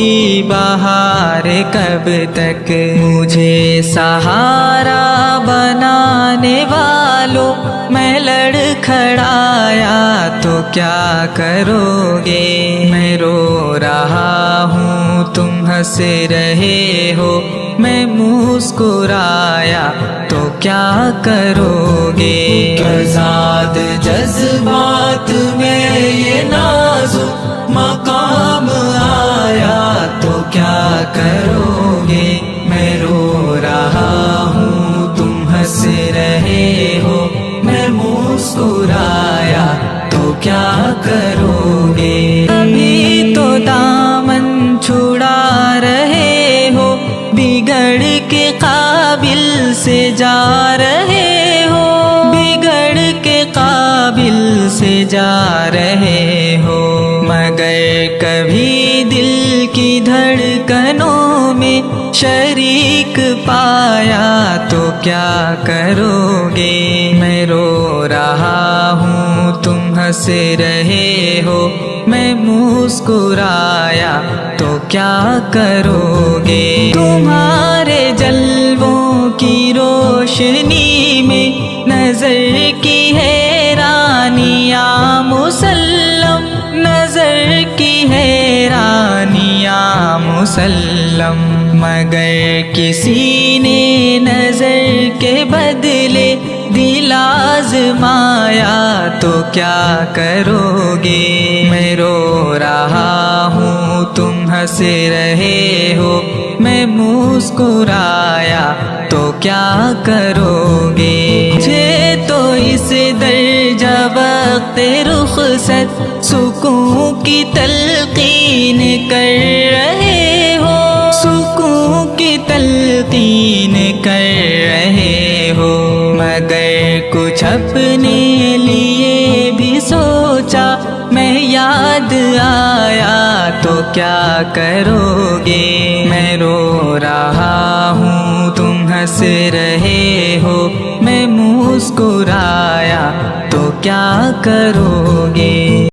होगी बहार कब तक। मुझे सहारा बनाने वालों मैं लड़खड़ाया तो क्या करोगे। मैं रो रहा हूँ तुम हंस रहे हो, मैं मुस्कुराया तो क्या करोगे। आजाद जज्बात में ये नाजुक मकाम आया तो क्या करोगे। मैं रो रहा हूँ तुम हंस रहे हो, मैं मुस्कुराया तो क्या करोगे। अभी तो दामन छुड़ा रहे हो, बिगड़ के काबिल से जा रहे हो, बिगड़ के काबिल से जा रहे हो। मगर कभी दिल की धड़कनों में शरीक पाया तो क्या करोगे। मैं रो रहा हूँ तुम हंस रहे हो, मैं मुस्कुराया तो क्या करोगे। तुम्हारे जलवों की रोशनी में नजर की हैरानियाँ मुसल्लम, नजर की हैरानियाँ मुसल्लम। मगर किसी ने नजर के बदले दिल आज़माया तो क्या करोगे। मैं रो रहा हूँ तुम हंस रहे हो, मैं मुस्कुराया तो क्या करोगे। मुझे तो इस दर्जा वक्त रुखसत सुकून की तलकीन कर रहे हो, सुकून की तलकीन कर रहे हो। मगर कुछ अपने लिए भी सोचा, मैं याद आया तो क्या करोगे। मैं रो रहा हूँ तुम हंस रहे हो, मैं मुस्कुराया तो क्या करोगे।